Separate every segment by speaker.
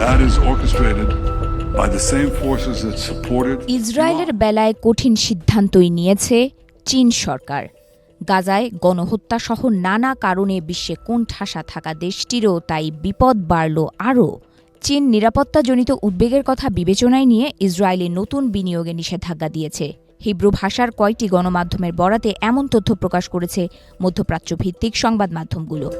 Speaker 1: That is orchestrated by the same forces that supported
Speaker 2: ইসরায়েলের বেলায় কঠিন সিদ্ধান্তই নিয়েছে চীন সরকার। গাজায় গণহত্যা সহ নানা কারণে বিশ্বে কোণঠাসা থাকা দেশটিরও তাই বিপদ বাড়ল আরও। চীন নিরাপত্তাজনিত উদ্বেগের কথা বিবেচনায় নিয়ে ইসরায়েলে নতুন বিনিয়োগে নিষেধাজ্ঞা দিয়েছে। হিব্রু ভাষার কয়েকটি গণমাধ্যমের বরাতে এমন তথ্য প্রকাশ করেছে মধ্যপ্রাচ্য ভিত্তিক সংবাদ মাধ্যমগুলো।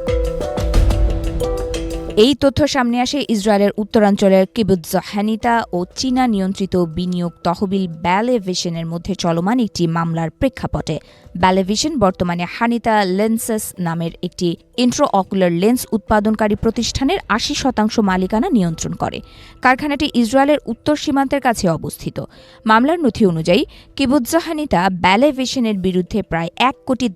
Speaker 2: এই তথ্য সামনে আসে ইসরায়েলের উত্তরাঞ্চলের কিবুৎজ হানিতা ও চীনা নিয়ন্ত্রিত বিনিয়োগ তহবিল ব্যালেভিশনের মধ্যে চলমান একটি মামলার প্রেক্ষাপটে। ব্যালেভিশন বর্তমানে হানিতা লেন্সেস নামের একটি ইন্ট্রোঅকুলার লেন্স উৎপাদনকারী প্রতিষ্ঠানের ৮০% মালিকানা নিয়ন্ত্রণ করে। কারখানাটি ইসরায়েলের উত্তর সীমান্তের কাছে অবস্থিত। মামলার নথি অনুযায়ী কিবুৎজ হানিতা ব্যালেভিশনের বিরুদ্ধে প্রায় $1.10 কোটি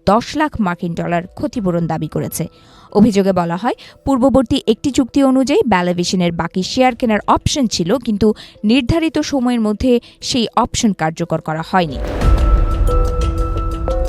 Speaker 2: ক্ষতিপূরণ দাবি করেছে। অভিযোগে বলা হয়, পূর্ববর্তী একটি চুক্তি অনুযায়ী ব্যালেভিশনের বাকি শেয়ার কেনার অপশন ছিল, কিন্তু নির্ধারিত সময়ের মধ্যে সেই অপশন কার্যকর করা হয়নি।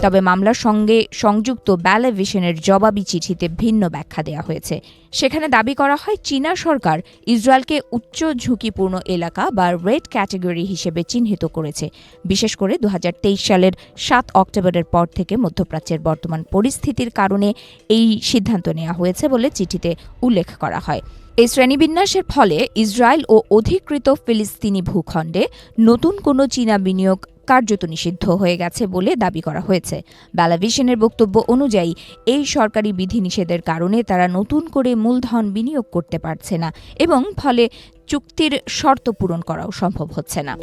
Speaker 2: তবে মামলার সঙ্গে সংযুক্ত ব্যালেভিশনের জবাবি চিঠিতে ভিন্ন ব্যাখ্যা দেওয়া হয়েছে। সেখানে দাবি করা হয়, চীনা সরকার ইসরায়েলকে উচ্চ ঝুঁকিপূর্ণ এলাকা বা রেড ক্যাটাগরি হিসেবে চিহ্নিত করেছে, বিশেষ করে 2023 সালের 7 অক্টোবরের পর থেকে মধ্যপ্রাচ্যের বর্তমান পরিস্থিতির কারণে এই সিদ্ধান্ত নেওয়া হয়েছে বলে চিঠিতে উল্লেখ করা হয়। এই শ্রেণীবিন্যাসের ফলে ইসরায়েল ও অধিকৃত ফিলিস্তিনি ভূখণ্ডে নতুন কোনো চীনা বিনিয়োগ কার্যত নিষিদ্ধ হয়ে গেছে বলে দাবি করা হয়েছে। ব্যালেভিশনের বক্তব্য অনুযায়ী এই সরকারি বিধিনিষেধের কারণে তারা নতুন করে মূলধন বিনিয়োগ করতে পারছে না এবং ফলে চুক্তির শর্ত পূরণ করাও সম্ভব হচ্ছে না।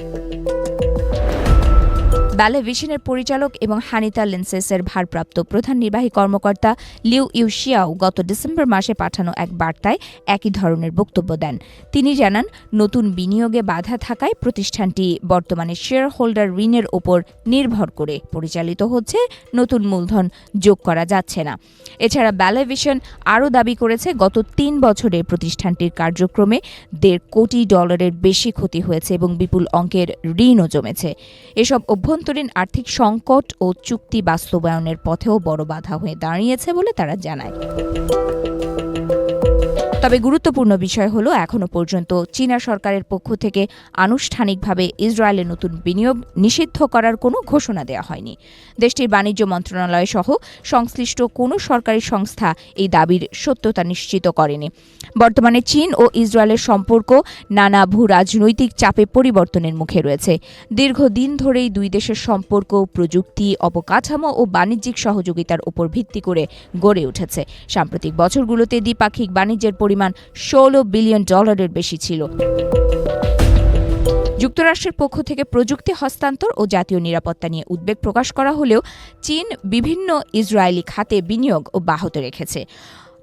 Speaker 2: ব্যালেভিশনের পরিচালক এবং হানিতা লেন্সেসের ভারপ্রাপ্ত প্রধান নির্বাহী কর্মকর্তা লিউ ইউশিয়াও গত ডিসেম্বর মাসে পাঠানো এক বার্তায় একই ধরনের বক্তব্য দেন। তিনি জানান, নতুন বিনিয়োগে বাধা থাকায় প্রতিষ্ঠানটি বর্তমানে শেয়ার হোল্ডার ঋণের ওপর নির্ভর করে পরিচালিত হচ্ছে, নতুন মূলধন যোগ করা যাচ্ছে না। এছাড়া ব্যালেভিশন আরও দাবি করেছে, গত 3 বছরে প্রতিষ্ঠানটির কার্যক্রমে $1.5 কোটি বেশি ক্ষতি হয়েছে এবং বিপুল অঙ্কের ঋণও জমেছে। এসব অভ্যন্তরীণ আর্থিক সংকট ও চুক্তি বাস্তবায়নের পথেও বড় বাধা হয়ে দাঁড়িয়েছে বলে তারা জানায়। তবে গুরুত্বপূর্ণ বিষয় হলো, এখনও পর্যন্ত চীনা সরকারের পক্ষ থেকে আনুষ্ঠানিকভাবে ইসরায়েলের নতুন বিনিয়োগ নিষিদ্ধ করার কোনো ঘোষণা দেওয়া হয়নি। দেশটির বাণিজ্য মন্ত্রণালয় সহ সংশ্লিষ্ট কোনো সরকারি সংস্থা এই দাবির সত্যতা নিশ্চিত করেনি। বর্তমানে চীন ও ইসরায়েলের সম্পর্ক নানা ভূ-রাজনৈতিক চাপে পরিবর্তনের মুখে রয়েছে। দীর্ঘদিন ধরেই দুই দেশের সম্পর্ক প্রযুক্তি, অবকাঠামো ও বাণিজ্যিক সহযোগিতার উপর ভিত্তি করে গড়ে উঠেছে। সাম্প্রতিক বছরগুলোতে দ্বিপাক্ষিক বাণিজ্যের পরিমাণ $16 বিলিয়ন বেশি ছিল। যুক্তরাষ্ট্রের পক্ষ থেকে প্রযুক্তি হস্তান্তর ও জাতীয় নিরাপত্তা নিয়ে উদ্বেগ প্রকাশ করা হলেও চীন বিভিন্ন ইসরায়েলি খাতে বিনিয়োগ অব্যাহত রেখেছে।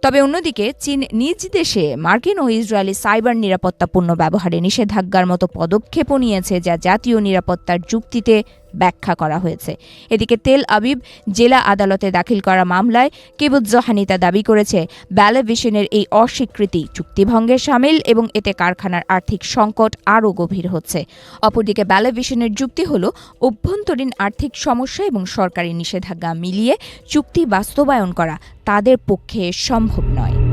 Speaker 2: তবে অন্যদিকে চীন নিজ দেশে মার্কিন ও ইসরায়েলি সাইবার নিরাপত্তা পণ্য ব্যবহারে নিষেধাজ্ঞার মতো পদক্ষেপও নিয়েছে, যা জাতীয় নিরাপত্তার যুক্তিতে ব্যাখ্যা করা হয়েছে। এদিকে তেল আবিব জেলা আদালতে দাখিল করা মামলায় কিবুৎজ হানিতা দাবি করেছে, ব্যালেভিশনের এই অস্বীকৃতি চুক্তিভঙ্গের শামিল এবং এতে কারখানার আর্থিক সংকট আরও গভীর হচ্ছে। অপরদিকে ব্যালেভিশনের যুক্তি হল, অভ্যন্তরীণ আর্থিক সমস্যা এবং সরকারি নিষেধাজ্ঞা মিলিয়ে চুক্তি বাস্তবায়ন করা তাদের পক্ষে সম্ভব নয়।